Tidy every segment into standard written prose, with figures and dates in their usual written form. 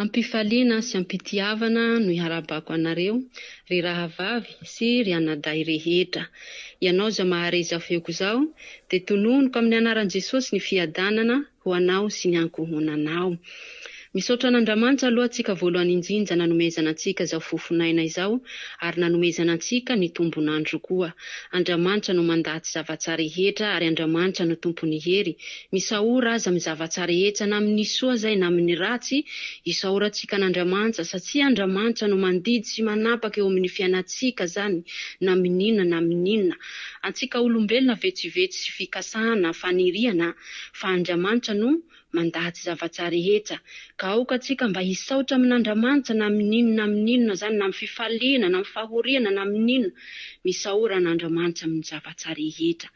Ampifaliana sy ampitiavana no iarabako anareo ry rahavavy sy ry anadahy rehetra. Ianao za mahareza feoko zao dia tononoko amin'ny anaran'i Jesosy ny fiadanana ho anao sy ny ankohonanao. Misaotra an'Andriamanitra aloha antsika voalohany indrindra nanomezana antsika izao fofinaina izao ary nanomezana antsika ny tombonandro koa. Andriamanitra no mandatsy zavatsara rehetra ary Andriamanitra no tompony hery. Misaora aza amin'ny zavatsara rehetra na amin'ny soa zay na amin'ny ratsy, isaorantsika an'Andriamanitra satria Andriamanitra no mandidy sy manapaka eo amin'ny fiainantsika zany na amin'inona na amin'inona. Antsika olombelona vetsivetsy sy fikasahana faniriana fa Andriamanitra no mandatsy zavatsara rehetra. Ka aoka antsika mba hisaotra amin'Andriamanitra na amin'inona zany na amin'ny fifaliana na amin'ny fahoriana na amin'inona, misaora an'Andriamanitra amin'ny zavatsara rehetra.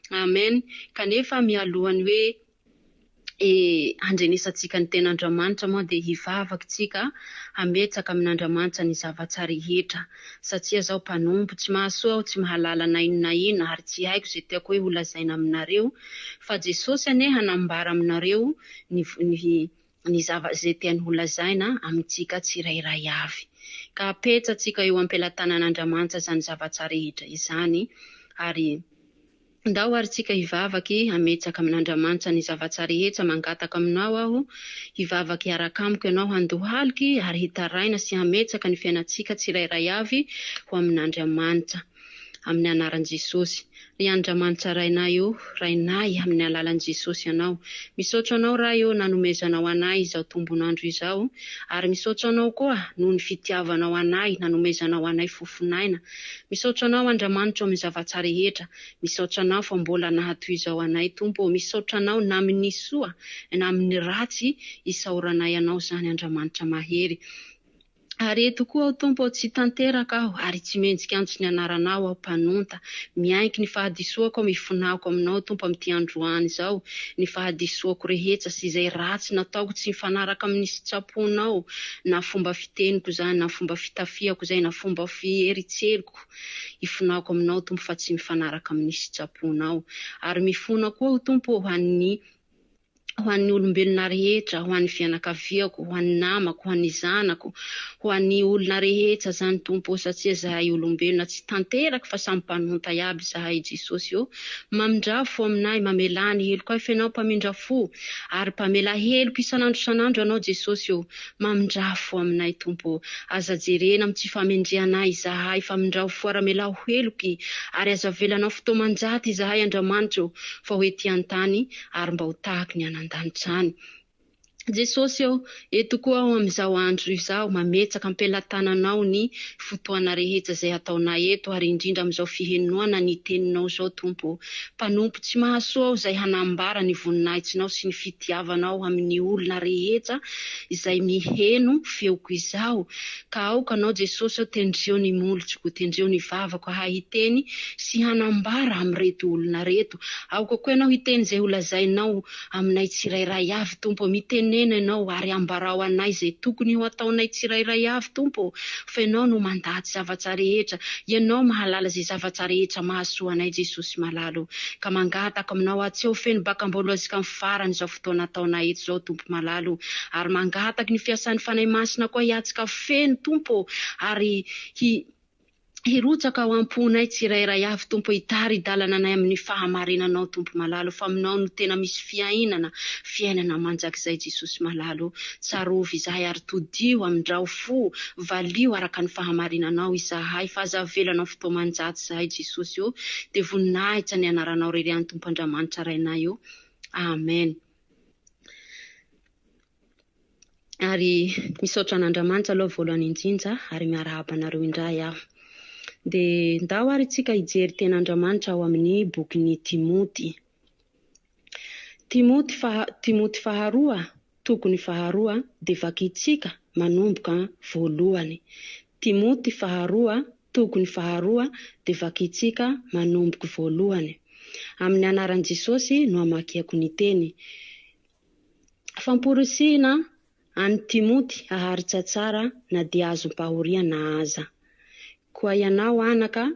Amen. Kanefa mialohany hoe andrenesantsika ny ten'Andriamanitra moa dia hivavaka tsika hametsaka amin'Andriamanitra ny zavatsara rehetra satria zao mpanompo tsy mahasoa aho tsy mahalala na inona inona ary tsy haiko zay tiako hoe holazaina aminareo fa Jesosy ane hanambara aminareo ny zay tiany holazaina amintsika tsirairay avy. Ka apetratsika eo am-pelatanan'Andriamanitra zany zavatsara rehetra izany ary ndao ary tsika hivavaky hametsaka amin'Andriamanitra ny zavatsara rehetra mangataka aminao aho hivavaky araka amiko ianao handohaliky ary hitaraina sy hametsaka ny fiainantsika tsirairay avy ho amin'Andriamanitra amin'ny anaran'i Jesosy. Ry Andriamanitra rainay io, rainay amin'ny alalan'i Jesosy ianao. Misaotra anao raha io nanomezanao anay izao tombonandro izao ary misaotra anao koa noho ny fitiavanao anay nanomezanao anay fofinaina. Misaotra anao Andriamanitra amin'ny zavatsara rehetra. Misaotra anao fa mbola nahatoy izao anay Tompo. Misaotra anao na amin'ny soa na amin'ny ratsy isaoranay anao zany Andriamanitra mahery. Ary eto koa Tompo tsy tanteraka aho ary tsy mendrika antso ny anaranao aho mpanonta. Miaiky ny fahadisoako aho mifonako aminao Tompo amin'ity androany izao. Ny fahadisoako rehetra sy izay ratsy nataoko tsy mifanaraka amin'ny sitraponao na fomba fiteniko zany na fomba fitafiako zay na fomba fieritseriko. Ifonako aminao Tompo fa tsy mifanaraka amin'ny sitraponao. Ary mifona koa Tompo ho an'ny olombelona rehetra, ho an'ny fianakaviako, ho an'ny namako, ho an'ny zanako, ho an'ny olona rehetra zany Tompo satria zahay olombelona tsy tanteraka fa samy mpanonta iaby zahay Jesosy io. Mamindrafo aminay, mamela ny heloko ahy fenao mpamindrafo ary mpamela heloko isanandro isanandro anao Jesosy io. Mamindrafo aminay Tompo. Aza jerena amin'ny tsy famendrehanay zahay famindrafo ara-mela heloky ary aza velanao fotoamanjaty zahay Andriamanitra fa ho ety an-tany ary mba ho tahaka ny An-danitra any. Jesosy eto koa aho amin'izao andro izao mametsaka am-pelatananao ny fotoana rehetra zay ataonay eto ary indrindra amin'izao fihenoana ny teninao zao Tompo. Mpanompo tsy mahasoa aho zay hanambara ny voninahitsinao sy ny fitiavanao amin'ny olona rehetra izay miheno feoko izao. Ka aoka anao Jesosy tendreo ny molotroko, tendreo ny vavako hahiteny sy hanambara amin'reto olona reto. Aoka koa ianao hiteny zay holazainao aminay tsirairay avy Tompo. Miteny ianao ary ambarao anay zay tokony ho ataonay tsirairay avy Tompo fa ianao no mandatsy zavatsara rehetra. Ianao mahalala zay zavatsara rehetra mahasoa anay Jesosy malalo. Ka mangataka aminao atseo feno baka mbola zika farany zao fotoana ataonay eto zao Tompo malalo ary mangataka ny fiasan'ny fanahy masina koa hiatsika feno Tompo ary hirotsaka ao am-ponay tsirairay avy Tompo hitary dalana anay amin'ny fahamarinanao Tompo malalo fa aminao no tena misy fiainana manjakizay Jesosy malalo. Tsarovy izahay ary todio amindrao fo valio araka ny fahamarinanao izahay fa aza velanao fotoamanjaty izahay Jesosy io dia voninahitra ny anaranao rerian'ny Tompo Andriamanitra rainay io. Amen. Ary misaotra an'Andriamanitra aloha voalohany indrindra ary miarahaba anareo indray aho. Dia ndao ary tsika hijery ten'Andriamanitra ao amin'ny bokin'ny Timoty. Timoty faharoa, tokony faharoa dia vakitsika manomboka voalohany. Timoty faharoa, tokony faharoa dia vakitsika manomboka voalohany. Amin'ny anaran'i Jesosy no amakiako ny teny. Famporosihina any Timoty haharitra tsara na dia azom-pahoriana aza. Koa ianao anaka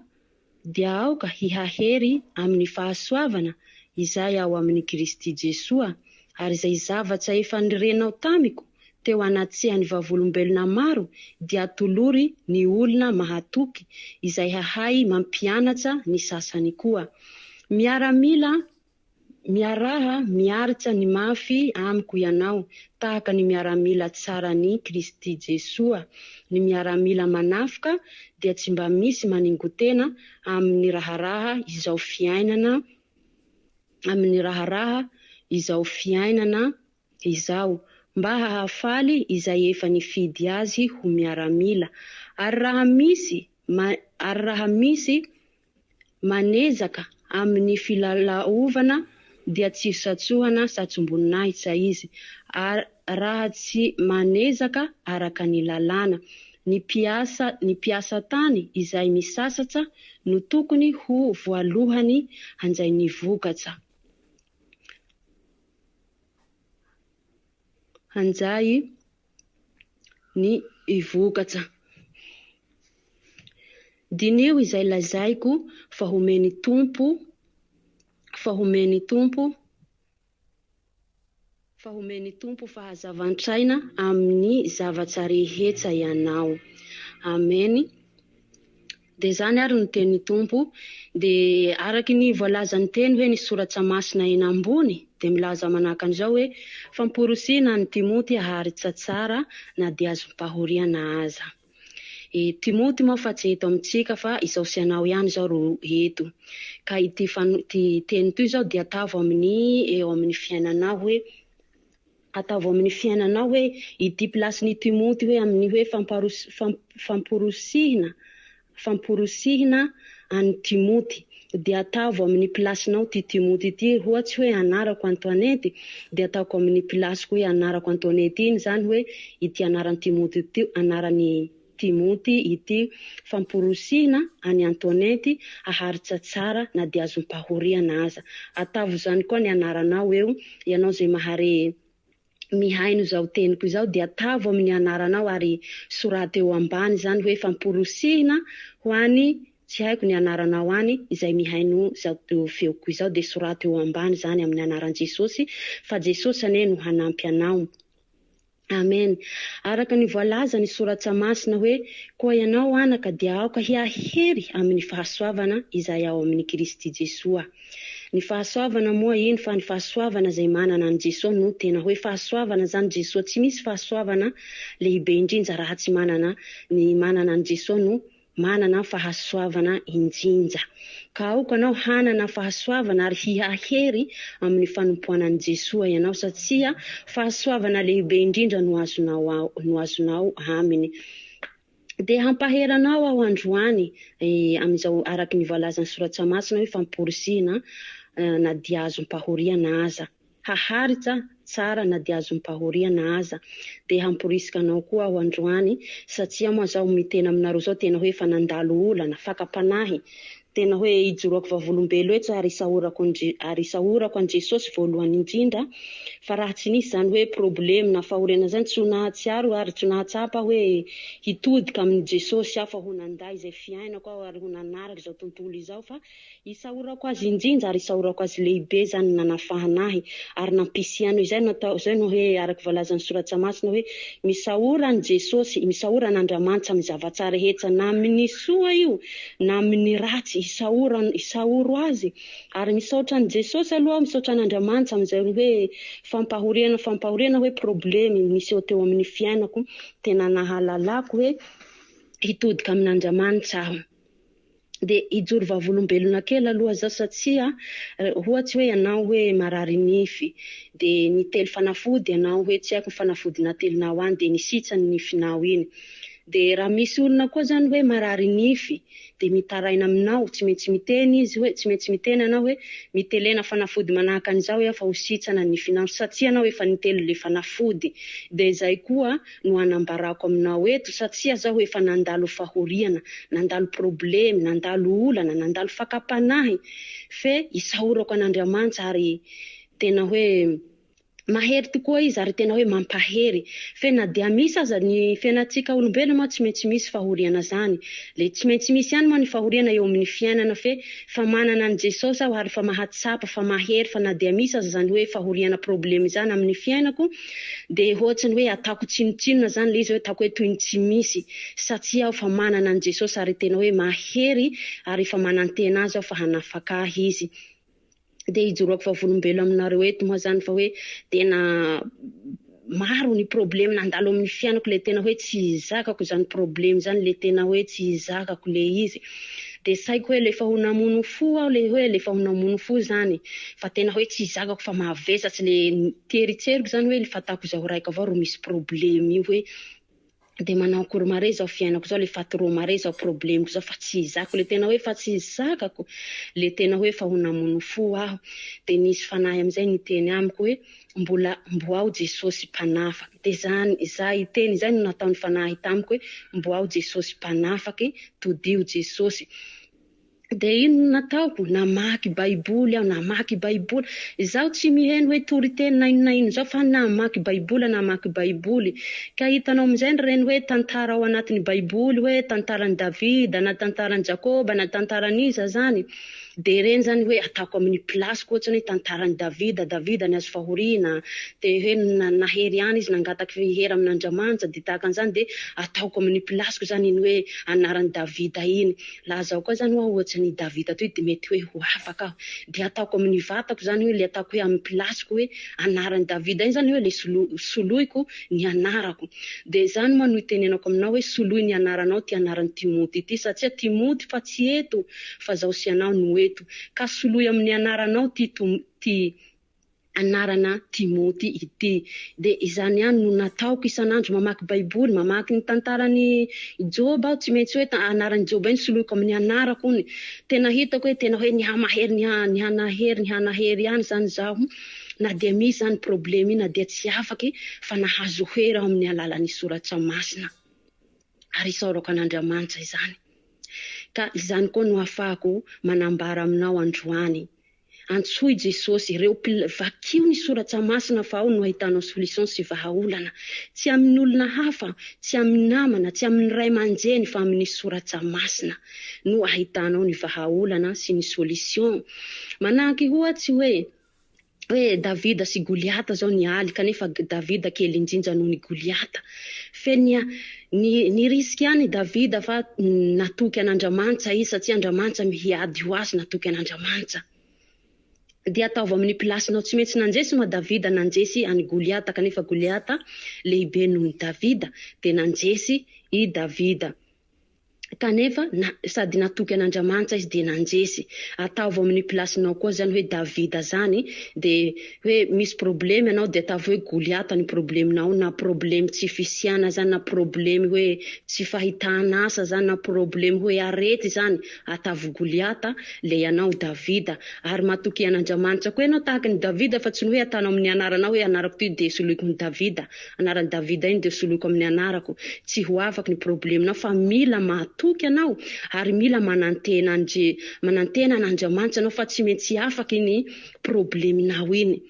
dia aoka hihahery amin'ny fahasoavana izay ao amin'ny Kristy Jesoa, ary izay zavatra efa nirenao tamiko teo anatsehany vavolombelona maro dia tolory ny olona mahatoky izay hahay mampianatra ny sasany koa. Miaramila miaraha miaritra ny mafy amiko ianao tahaka ny miaramila tsara ny Kristy Jesoa. Ny miaramila manafika dia tsy mba misy maningotena amin'ny raharaha izao fiainana, izao mba hahafaly izay efa nifidy azy ho miaramila. Ary raha misy manezaka amin'ny filalaovana dia tsy satsohana satsomboninahitra izy. Raha tsy manezaka araka ny lalàna, ny piasa tany izay misasatra no tokony ho voalohany hanjay ny vokatra. Hanjay ny vokatra. Dinio izay lazaiko fa homeny tompo fahazavan-tsaina amin'ny zavatra rehetra ianao. Amen. Dia zany ary no teny tompo. Dia araky ny voalazany teny hoe ny soratra masina eny ambony dia milaza manahaka an'izao hoe famporosiana ny Timoty haharitra tsara na dia azom-pahoriana aza. Timoty moa fa tsy eto amintsika fa izao sy anao ihany izao ro eto. Ka ity teny toy izao dia atavo eo amin'ny fiainanao hoe ity plasin'ny Timoty hoe amin'ny hoe famporosihina any Timoty dia atavo amin'ny plasinao ty Timoty ity. Ohatsy hoe anarako Antoinette dia ataoko amin'ny plasiko hoe anarako Antoinette iny, zany hoe ity anaran'ny Timoty ity, anaran'ny Timoty ity famporosihina any Antoinette haharitra tsara na dia azom-pahoriana aza. Atavo zany koa ny anaranao eo, ianao zay mahare mihaino izao teniko izao dia atavo amin'ny anaranao ary sorata eo ambany zany hoe famporosihina ho any, tsy haiko ny anaranao any izay mihaino izao feoko izao dia sorata eo ambany zany amin'ny anaran'i Jesosy fa Jesosy ane no hanampy anao. Amen. Araka ny voalaza ny soratra masina hoe koa ianao anaka dia aoka hiahery amin'ny fahasoavana izay ao amin'ny Kristy Jesoa. Ny fahasoavana moa iny fa ny fahasoavana izay manana an Jesosy no tena hoe fahasoavana zany Jesosy. Tsy misy fahasoavana lehibe indrindra raha tsy manana an Jesosy no manana fahasoavana indrindra. Ka aoka anao hanana fahasoavana ary hiahery amin'ny fanompoanan Jesosy ianao satria fahasoavana lehibe indrindra no azonao aminy. Dia hampaheranao ao androany amin'izao araky ny voalazan'ny soratra masina hoe famporosihina na dia azom-pahoriana aza. Haharitra tsara na dia azom-pahoriana aza. Dia hamporisika anao koa ao androany satria moa zao mitena aminareo zao tena hoe fa nandalo olana, fakapanahy. Tena hoe ijoroako vavolombelo eto ary isahorako an Jesosy voalohany indrindra, fa raha tsy nisy zany hoe problème na fahoriana zany tsy ho nahatsiaro ary tsy ho nahatsapa hoe hitodika amin'ny Jesosy aho fa ho nanday izay fiainako aho ary ho nanaraka izao tontolo izao, fa isahorako azy indrindra ary isahorako azy lehibe zany nanafahanahy ary nampisiano izay natao izay no hoe araky voalazan'ny soratra masina hoe misahora an Jesosy, misahora an'Andriamanitra amin'ny zavatra rehetra na amin'ny soa io na amin'ny ratsy, isahoro azy ary misaotra an Jesosy aloha, misaotra an'Andriamanitra amin'izay hoe fampahoriana hoe problème misy eo teo amin'ny fiainako tena nahalalako hoe hitodika amin'Andriamanitra aho. De ijoro vavolombelona kely aloha zao satria ohatsy hoe anao hoe marary nify de nitely fanafody anao hoe tsy haiko fanafody natelinao any de nisitsany nifinao iny. De raha misy olona koa zany hoe marary nify de mitaraina aminao tsy maintsy miteny izy hoe tsy maintsy miteny anao hoe mitelena fanafody manahaka an'izao efa ho sitsana nifinao satria anao efa nitely le fanafody. De zay koa no anambarako aminao eto satria zao efa nandalo fahoriana, nandalo problemy, nandalo olana, nandalo fakapanahy fe isahorako an'Andriamanitra ary tena hoe mahery tokoa izy ary tena hoe mampahery fe na dia misy aza ny fiainantsika olombelona moa tsy maintsy misy fahoriana zany. Le tsy maintsy misy ihany moa ny fahoriana eo amin'ny fiainana fe fa manana an Jesosy aho ary fa mahatsapa fa mahery fa na dia misy aza zany hoe fahoriana problemy zany amin'ny fiainako de ohatrany hoe ataoko tsinotsinona zany le izy hoe ataoko hoe toy ny tsy misy satria aho fa manana an Jesosy ary tena hoe mahery ary fa manantena azy aho fa hanafaka izy. De ijoroako vavolombelo aminareo eto moa zany fa hoe tena maro ny problème nandalo amin'ny fiainako le tena hoe tsy zakako zany problème zany le tena hoe tsy zakako le izy. De saiko hoe lefa ho namono fo aho le hoe lefa ho namono fo zany fa tena hoe tsy zakako fa mahavesatsy le teritseriko zany hoe le fatako zao raika avao ro misy problème io hoe de manao akory mare zao fiainako zao le fatiro mare zao problemiko zao fa tsy zako le tena hoe fa tsy zakako le tena hoe fa ho namono fo aho. De nisy fanahy amizay niteny amiko hoe mbo ao Jesosy mpanafaky. De zany zay teny zay no nataony fanahy tamiko hoe mbo ao Jesosy mpanafaky todio Jesosy. De ino nataoko namaky baiboly aho namaky baiboly zaho tsy miheno hoe tory teny na ino zao fa namaky baiboly ka hitanao amizay reny hoe tantara ao anatin'ny baiboly hoe tantaran'i Davida na tantaran'i Jakoba na tantaran'iza zany de reny zany hoe ataoko amin'ny plasiko ohatrany hoe tantaran'i Davida ny azo fahoriana de hoe nahery any izy nangataky hery amin'Andriamanitra de tahaka an'izany de ataoko amin'ny plasiko zany iny hoe anaran'i Davida iny. Laha zaho koa zany hoe ohatrany Davida toy de mety hoe ho afaka aho de ataoko amin'ny vatako zany hoe le ataoko hoe amin'ny plasiko hoe anaran'i Davida iny zany hoe le soloiko ny anarako. De zany moa no itenenako aminao hoe soloy ny anaranao ty anaran'ny Timoty ity satria Timoty fa tsy eto fa zaho sy anao no eto ka soloy amin'ny anaranao ty anarana Timoty ity. De izany ihany no nataoko isanandro mamaky baiboly mamaky ny tantarany Job aho tsy maintsy hoe anarany Job iny soloiko amin'ny anarako ony. Tena hitako hoe tena hoe ny hanahery ihany zany zaho na dia misy zany problème na dia tsy afaky fa nahazo hery aho amin'ny alalan'ny soratra masina ary isaorako an'Andriamanitra izany. Ka izany koa no ahafahako manambara aminao androany. Antsoy Jesosy ireo vakio ny soratra masina fa ao no ahitanao solution sy vahaolana tsy amin'ny olona hafa, tsy amin'ny namana, tsy amin'ny ray aman-dreny fa amin'ny soratra masina no ahitanao ny vahaolana sy ny solution. Manahaky ohatsy hoe Davida sy Goliata zao nialy kanefa Davida kely indrindra noho ny Goliata fe ny risky ihany Davida fa natoky an'Andriamanitra izy satria Andriamanitra mihiady ho azy natoky an'Andriamanitra. De ataova amin'ny plasinao tsy maintsy nanjesy moa Davida nanjesy any Goliata kanefa Goliata lehibe noho ny Davida de nanjesy i Davida kanefa sady natoky an'Andriamanitra izy de nanjesy. Ataova amin'ny plasinao koa zany hoe Davida zany de hoe misy problème anao de ataova hoe Goliata ny probleminao na problème tsy fisiana zany na problème hoe tsy fahitana asa zany na problème hoe arety zany atavo Goliata le anao Davida ary matoky an'Andriamanitra koa ianao tahaka ny Davida fa tsy ny hoe atanao amin'ny anaranao hoe anarako ty de soloiko ny Davida anaran'i Davida iny de soloiko amin'ny anarako tsy ho afaky ny probleminao fa mila matoky anao ary mila manantena an'Andriamanitra anao fa tsy maintsy afaky ny probleminao iny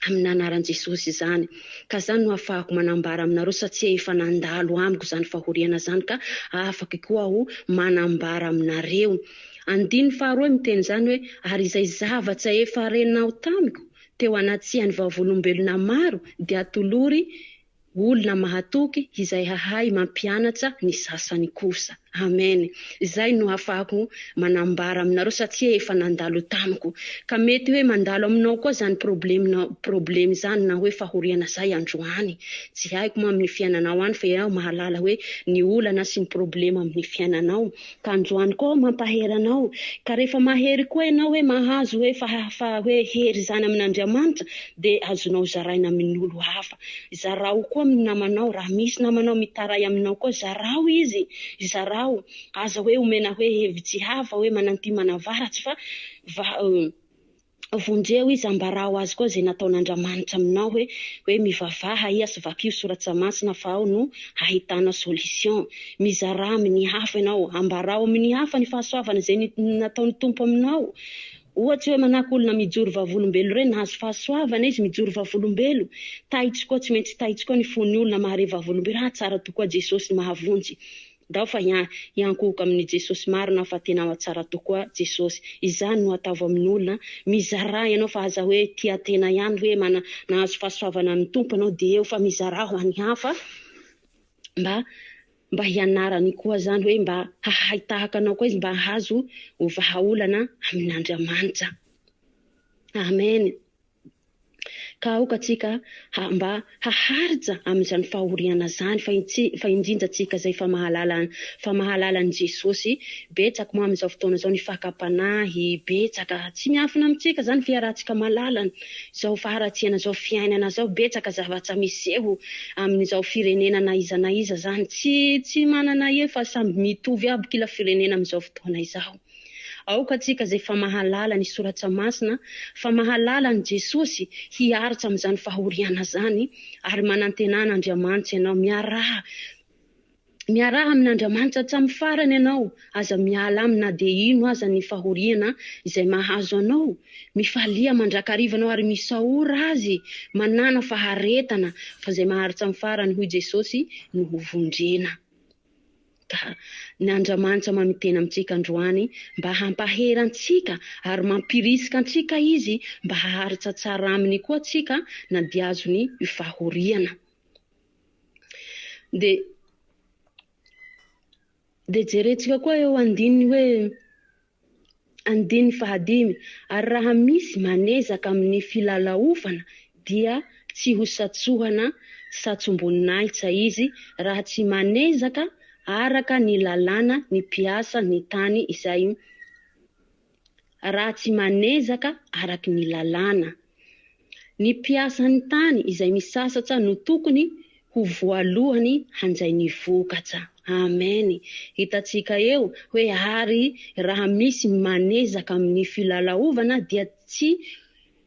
amin'ny anaran'i Jesosy zany. Ka zany no ahafahako manambara aminareo satria efa nandalo amiko zany fahoriana zany ka afaky koa ho manambara aminareo. Andiny faharoa miteny zany hoe ary izay zavatra efa renao tamiko teo anatsihan'ny vavolombelona maro dia atolory olona mahatoky izay hahay mampianatra ny sasany kosa. Amen. Zay no afahako manambara aminareo satria efa nandalo tamiko. Ka mety hoe mandalo aminao koa zany problème zany na hoe fahoriana zay androany. Tsy haiko moa amin'ny fiainanao any fa ianao mahalala hoe ny olana sy ny problème amin'ny fiainanao. Ka androany koa mampaheranao. Ka rehefa mahery koa ianao hoe mahazo hoe hoe hery zany amin'Andriamanitra de azonao zaraina amin'ny olo hafa. Zarao koa amin'ny namanao, raha misy namanao mitaray aminao koa zarao izy. Zarao aza hoe omena hoe hevitsy hafa hoe mananty manavaratsy fa vonjeo izy ambarao azy koa zay nataon'Andriamanitra aminao hoe mivavaha ia sy vakio soratra masina fa ao no ahitana solution. Mizara amin'ny hafa ianao, ambarao amin'ny hafa ny fahasoavana zay nataon'ny Tompo aminao. Ohatsy hoe manako olona mijoro vavolombelo reny nahazo fahasoavana izy mijoro vavolombelo, taitsy koa tsy maintsy taitsy koa ny fon'ny olona mahare vavolombelo. Tsara tokoa Jesosy mahavonjy. Dao fa iankoko amin'ny Jesosy marina fa tena tsara tokoa Jesosy. Izany no ataova amin'ny olona mizara ianao fa aza hoe tia tena ihany hoe nahazo fahasoavana amin'ny Tompo ianao de eo fa mizara ho any hafa mba hianarany koa zany hoe mba hahay tahaka anao koa izy mba hazo vahaolana amin'Andriamanitra. Amen. Ka aokatsika mba haharitra amin'izany fahoriana zany fa indrindratsika zay fa mahalala ny Jesosy betsaka moa amin'izao fotoana zao ny fakapanahy betsaka tsy miafina amintsika zany fiarahantsika malalana zao faharatsiana zao fiainana zao betsaka zavatra miseho amin'izao firenena na iza zany tsy manana fa samby mitovy aby kila firenena amin'izao fotoana izao. Aokatsika zay fa mahalala ny soratra masina, fa mahalala ny Jesosy hiaritra amin'izany fahoriana zany ary manantenana Andriamanitra ianao miaraha amin'Andriamanitra hatramin'ny farany ianao, aza miala amina de ino aza ny fahoriana izay mahazo anao, mifalia mandrakariva anao ary misaora azy, manana faharetana fa zay maharitra amin'ny farany hoy Jesosy no hovondrena. Ka ny Andriamanitra mamitena amintsika androany mba hampaherantsika ary mampirisika antsika izy mba haharitra tsara aminy koa tsika na dia azony fahoriana. De jerentsika koa eo andininy fahadimy, ary raha misy manezaka amin'ny filalaofana dia tsy ho satsohana satsomboninahitra izy raha tsy manezaka araka ny lalàna ny mpiasa ny tany izay raha tsy manezaka araka ny lalàna ny mpiasa ny tany izay misasatra no tokony ho voalohany handray ny vokatra. Amen. Hitatsika eo hoe ary raha misy manezaka amin'ny filalaovana dia tsy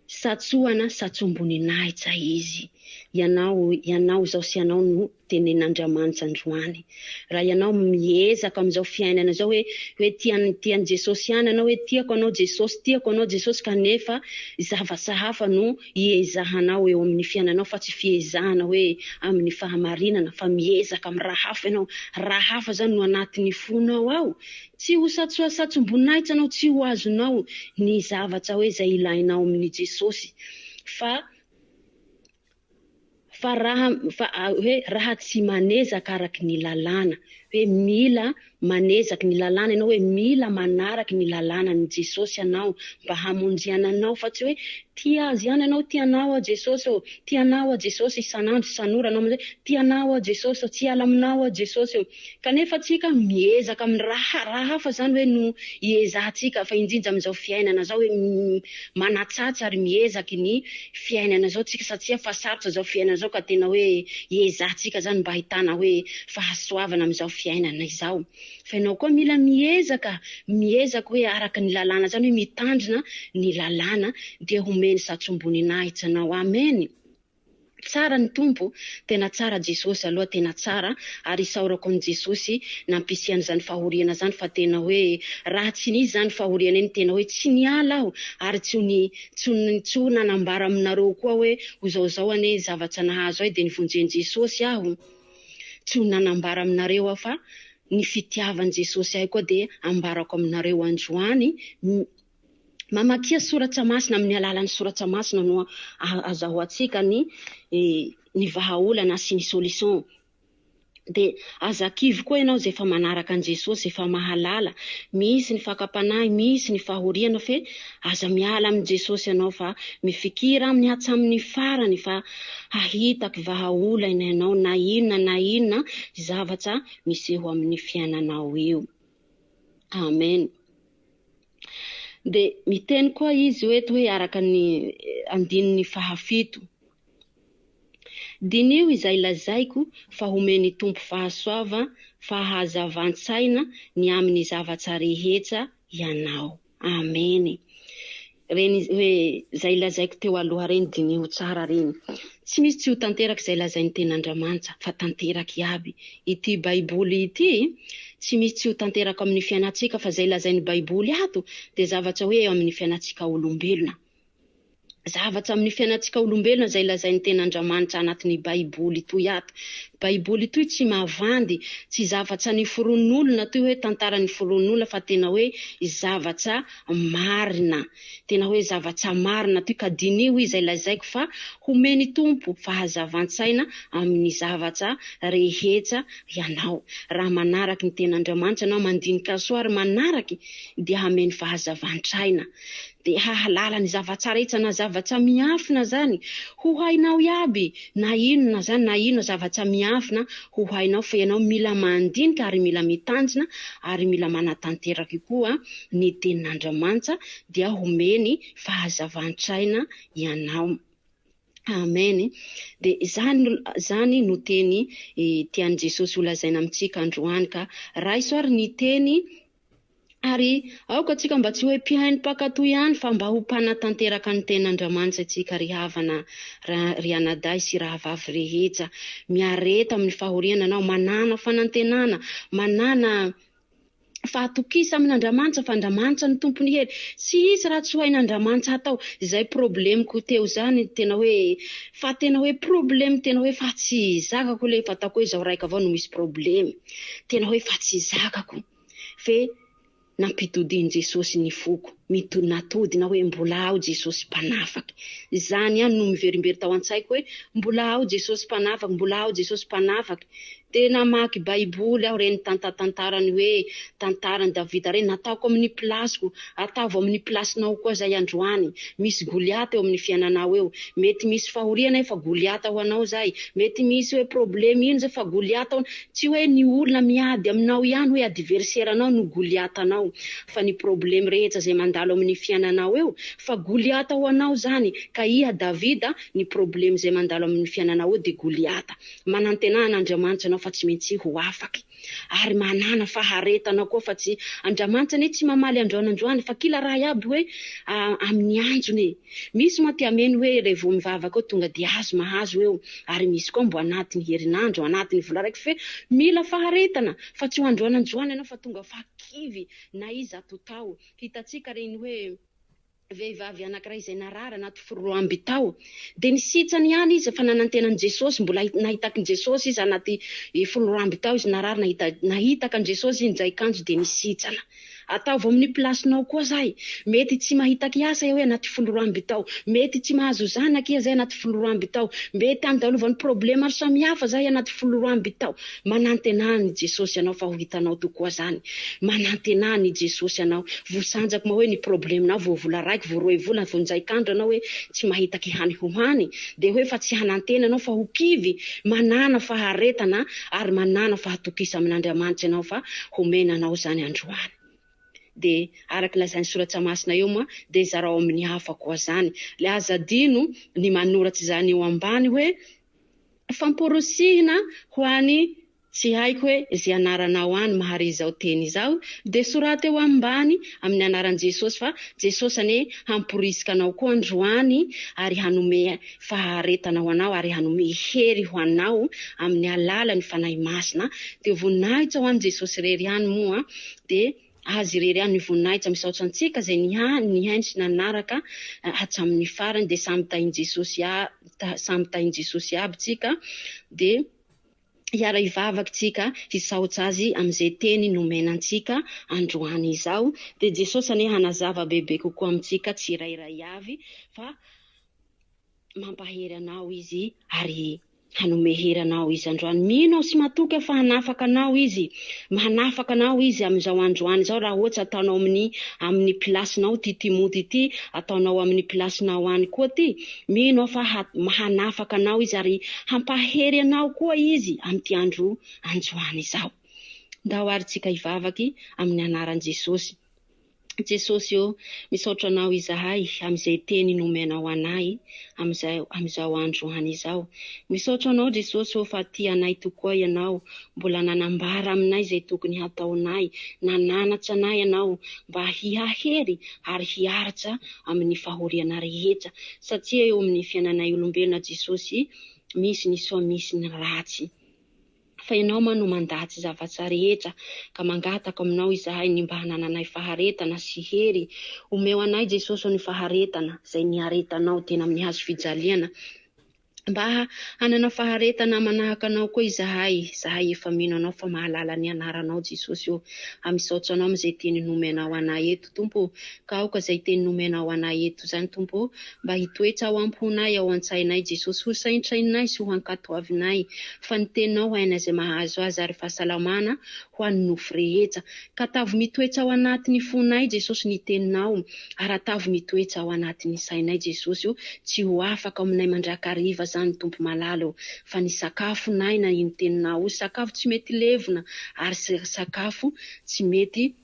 satsohana satsomboninahitra izy. Ianao zao sy ianao no tenen'Andriamanitra androany. Raha ianao miezaka amin'izao fiainana zao hoe tiany Jesosy ihany ianao hoe tiako anao Jesosy kanefa zavatra hafa no iezahanao eo amin'ny fiainanao fa tsy fiezahana hoe amin'ny fahamarinana fa miezaka amin'ny raha hafa ianao. Raha hafa zany no anatin'ny fonao ao. Tsy ho satsoa satsomboninahitra anao, tsy ho azonao ny zavatra hoe zay ilainao amin'ny Jesosy fa raha tsy manezaka araky ny lalàna, hoe mila manezaky ny lalàna ianao, hoe mila manaraky ny lalàna ny Jesosy ianao mba hamonjena anao fa tsy hoe tia azy ihany ianao, tianao a Jesosy tianao a Jesosy isanandro isan'ora anao amizay tianao a Jesosy tsy ala aminao a Jesosy kanefa tsika miezaka amin'ny raha hafa zany hoe no iezahantsika fa indrindra amin'izao fiainana zao hoe manatsatsa ary miezaky ny fiainana zao tsika satria fa sarotra zao fiainana zao ka tena hoe iezahantsika zany mba ahitana hoe fahasoavana amin'izao fiainana izao. Fa ianao koa mila miezaka hoe araka ny lalàna zany hoe mitandrina ny lalàna dia homeny satsomboninahitra anao. Amen. Tsara ny Tompo, tena tsara Jesosy aloha, tena tsara ary isaorako ny Jesosy nampisiany zany fahoriana zany fa tena hoe raha tsy nisy zany fahoriana iny tena hoe tsy niala aho ary tsy ho nanambara aminareo koa hoe zao ane zavatra nahazo ahy de nivonjeny Jesosy aho. Tsy ho nanambara aminareo aho fa ny fitiavan Jesosy ahy koa de ambarako aminareo androany. Mamakia soratra masina amin'ny alalan'ny soratra masina no azahoantsika ny vahaolana sy ny solution. De azakivy koa ianao zay efa manaraka an Jesosy, efa mahalala, misy ny fakapanahy, misy ny fahoriana, fe aza miala amin Jesosy ianao fa mifikira amin'ny hatsamin'ny farany fa hahitaky vahaolana ianao na inona zavatra miseho amin'ny fiainanao io. Amen. De miteny koa izy hoe araka ny andininy fahafito. Dinio izay lazaiko fa homeny tompo fahasoava, fahazavan-tsaina ny amin'ny zavatra rehetra ianao. Amen. Reny hoe zay lazaiko teo aloha reny dinio tsara reny. Tsy misy tsy ho tanteraka izay lazain'ny ten'Andriamanitra fa tanteraky aby. Ity baiboly ity tsy misy tsy ho tanteraka amin'ny fiainatsika fa zay lazain'ny baiboly ato de zavatra hoe amin'ny fiainatsika olombelona. Zavatra amin'ny fiainatsika olombelona zay lazain'ny ten'Andriamanitra anatin'ny baiboly toy ato. Baiboly toy tsy mavandy, tsy zavatra ny foron'olona toy hoe tantaran'ny foron'olona fa tena hoe zavatra marina. Tena hoe zavatra marina toy ka dinio izay lazaiko fa homeny tompo fahazavan-tsaina amin'ny zavatra rehetra ianao. Raha manaraky ny ten'Andriamanitra anao mandinika soa ary manaraky dia hameny fahazavan-tsaina. De hahalala ny zavatra rehetra na zavatra miafina zany ho hainao iaby, na inona zany na inona zavatra miafina ho hainao, fa ianao mila mandinika ary mila mitandrina ary mila manatanteraky koa ny tenin'Andriamanitra dia homeny fahazavan-tsaina ianao. Amen. De zany no teny tian'i Jesosy ho lazaina amintsika androany ka raisoary ny teny. Ary aoka atsika mba tsy hoe mpihaino mpakato ihany fa mba ho mpanatanteraka ny ten'Andriamanitra atsika ry havana, ry anadahy sy rahavavy rehetra. Miareta amin'ny fahoriana anao, manana fanantenana, manana fahatokisa amin'Andriamanitra fa Andriamanitra ny tompony hery. Tsy isy raha tsy ho hain'Andriamanitra hatao. Izay problemiko teo zany tena hoe problème tena hoe fa tsy zakako le fatako hoe zaho raika avao no misy problème. Tena hoe fa tsy zakako. Fe nampitodin Jesosy ny foko, natodina hoe mbola ao Jesosy mpanafaky. Zany ihany no miverimbery tao an-tsaiko hoe mbola ao Jesosy mpanafaky, mbola ao Jesosy mpanafaky. Tena maky baiboly aho reny tantarany hoe tantarany Davida reny nataoko amin'ny plasiko, ataovy amin'ny plasinao koa zay androany. Misy Goliata eo amin'ny fiainanao eo, mety misy fahoriana fa Goliata ho anao zay, mety misy hoe problème ino zay fa Goliata ho, tsy hoe ny olona miady aminao ihany hoe adversaire anao no Goliata anao, fa ny problème rehetra zay mandalo amin'ny fiainanao eo fa Goliata ho anao zany. Ka iha Davida ny problème zay mandalo amin'ny fiainanao eo de Goliata. Manantenana Andriamanitra fa tsy maintsy ho afaky, ary manana faharetana koa fa tsy Andriamanitra ne tsy mamaly androany fa kila raha iaby hoe amin'ny anjony. Misy moa tiameny hoe revo mivavaka tonga de azo mahazo eo, ary misy koa mbo anatiny herinandro, anatiny vola raiky, fe mila faharetana fa tsy ho androany ianao fa tonga fa kivy na iza totao. Hitatsika reny hoe vehivavy anankiray izay narara anaty foroamby tao, de nisitrany ihany izy fa nanantenan'i Jesosy, mbola nahitaky Jesosy izy anaty foroamby tao izy narara, nahitaka an Jesosy izy nizay kanjo de nisitrana. Ataovy amin'ny plasinao koa zay, mety tsy mahitaky asa hoe anaty foroamby tao, mety tsy mahazo zanaka iha zay anaty foroamby tao, mety andalovany problème maro samihafa zay anaty foroamby tao. Manantenany Jesosy anao fa ho hitanao tokoa zany. Manantenany Jesosy anao, vosanjaka moa hoe ny problème nao vo vola raiky vo roe vola vo nizay kandro anao hoe tsy mahitaky hany hohany, de hoe fa tsy hanantena anao fa ho kivy. Manana faharetana ary manana fahatokisa amin'Andriamanitra anao fa homena anao zany androany. De araky lazain'ny soratra masina eo moa de zarao amin'ny hafa koa zany. Le azadino ny manoratsy zany eo ambany hoe famporosihina ho any tsy haiko hoe zay anaranao any mahare izao teny izao, de sorata eo ambany amin'ny anaran Jesosy fa Jesosy ane hamporisika anao koa androany ary hanome faharetana ho anao ary hanome hery ho anao amin'ny alalan'ny fanahy masina. De voninahitra ho an'i Jesosy rery ihany moa, de azy rery ihany ny voninahitra misaotra antsika zay nihaino sy nanaraka hatramin'ny farany, de samy tahin Jesosy aby tsika, de hiara hivavaky tsika hisaotra azy amin'izay teny nomenantsika androany izao. De Jesosy ane hanazava bebe kokoa amintsika, tsirairay avy fa mampahery anao izy ary hanomeheranao izy androany. Mino sy matoky fa hanafaka anao izy. Manafaka anao izy amin'izao androany zao raha ohatsy ataonao amin'ny plasinao ty timody ty, ataonao amin'ny plasinao any koa ty. Mino fa hanafaka anao izy ary hampahery anao koa izy amin'ty andro androany zao. Ndao ary tsika hivavaky amin'ny anaran'i Jesosy. Jesosy io misaotra anao izahay amin'izay teny nomenao anay amin'izao androany izao. Misaotra anao Jesosy fa tia anay tokoa ianao, mbola nanambara aminay izay tokony hataonay, nananatra anay ianao mba hihahery ary hiaritra amin'ny fahoriana rehetra, satria eo amin'ny fiainanay olombelona Jesosy misy ny soa misy ny ratsy. Fa ianao no mandatsy zavatra rehetra, ka mangataka aminao izahay ny mba hanananay faharetana sy hery. Omeo anay Jesosy ny faharetana izay niaretanao tena amin'ny hazo fijaliana, mba hanana faharetana manahaka anao koa izahay efa mino anao fa mahalala ny anaranao Jesosy io. Misaotra anao amin'izay teny nomenao anay eto Tompo, ka aoka izay teny nomenao anay eto zany Tompo, mba hitoetra ao am-ponay ao an-tsainay Jesosy, ho saintrainay sy ho hankatoavinay, fa ny teninao haina izay mahazo azy ary fahasalamana ho an'ny nofo rehetra. Ka tavy mitoetra ao anatin'ny fonay Jesosy ny teninao, ary tavy mitoetra ao anatin'ny sainay Jesosy io, tsy ho afaka aminay mandrakariva zany Tompo malalo, fa ny sakafonay na iny teninao, sakafo tsy mety levona ary sakafo tsy mety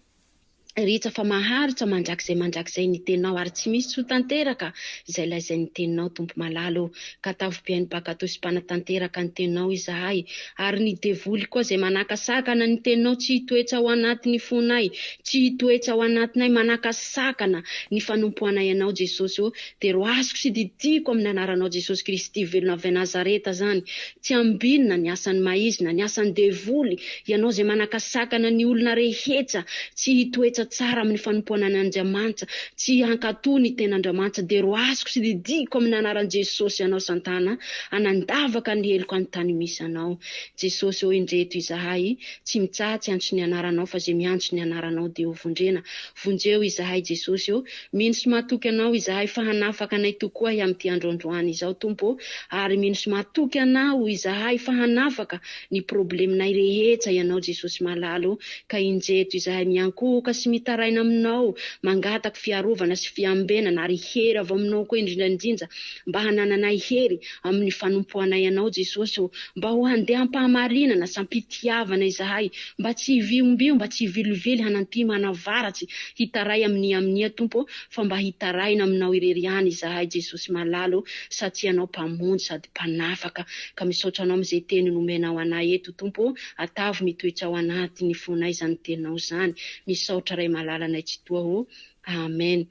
ritra fa maharitra mandrakizay ny teninao, ary tsy misy sotanteraka izay laizay ny teninao Tompo malalo. Ka tavy mpiainy mpakato sy mpanatanteraka ny teninao izahay, ary ny devoly koa izay manakasakana ny teninao tsy hitoetra ao anatin'ny fonay, tsy hitoetra ao anatinay, manakasakana ny fanompoanay anao Jesosy io, dia roasiko sy didiko amin'ny anaranao Jesosy Kristy velona avy Nazareta zany. Tsy ambinina ny asan'ny maizina, ny asan'ny devoly, ianao izay manakasakana ny olona rehetra tsy hitoetra tsara amin'ny fanompoana an'Andriamanitra, tsy hankatoa ny ten'Andriamanitra, dia roasiko sy didiko amin'ny anaran'i Jesosy ianao Santana, anandavaka ny heloko any tany misy anao. Jesosy eo indreto izahay, tsy mitsatsy antso ny anaranao, fa zay miantso ny anaranao dia ho vondrena. Vonjeo izahay Jesosy eo, mino sy matoky anao izahay fa hanafaka anay tokoa amin'ty androandroany izao Tompo, ary mino sy matoky anao izahay fa hanafaka ny probleminay rehetra ianao Jesosy malalo, ka indreto izahay miankoka sy mitaraina aminao, mangataka fiarovana sy fiambenana ary hery avy aminao koa indrindra mba hanananay hery amin'ny fanompoanay anao Jesosy, mba ho handeha ampahamarinana sy ampitiavana izahay, mba tsy hiviombio, mba tsy hivilivily hananty manavaratsy hitaray amin'ny Tompo, fa mba hitaraina aminao ireriany izahay Jesosy malalo, satria anao mpamonjy sady mpanafaka. Ka misaotra anao amin'izay teny nomenao anay eto Tompo, atavy mitoetra ao anatin'ny fonay zany teninao zany. Misaotra ray malalanay tsy toa ho. Amen.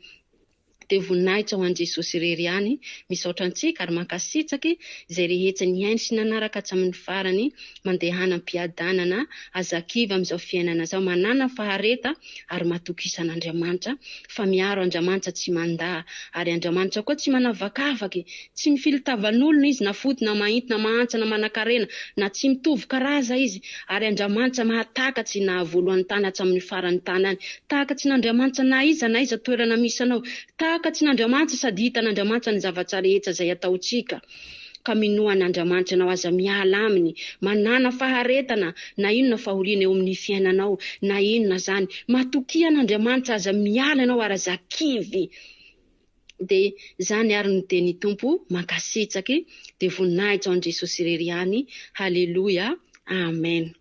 Dia voninahitra ho an'i Jesosy irery any, misaotra antsika ary mankasitraky izay rehetra niainy sy nanaraka hatramin'ny farany, mandehana mpiadanana azakiva amin'izao fiainana zao, manana fahareta ary matokisan'Andriamanitra, fa miaro Andriamanitra tsy mandaa, ary Andriamanitra koa tsy manavakavaky, tsy mifilitavan'olona izy, na foty na mainty na mahantsa na manan-karena, na tsy mitovy karaza izy, ary Andriamanitra mahatakatsy na voalohany tany hatramin'ny farany tany any. Takatsy n'Andriamanitra na iza toerana misy anao, takatsy n'Andriamanitra sady hitan'Andriamanitra ny zavatra rehetra izay ataontsika. Ka minoan'Andriamanitra ianao aza miala aminy, manana faharetana, na inona fahoriana eo amin'ny fiainanao, na inona zany, matokian'Andriamanitra aza miala ianao ary aza kivy. Dia zany ary ny teny Tompo, mankasitraky, dia voninahitra ao an'i Jesosy irery any. Haleloia. Amen.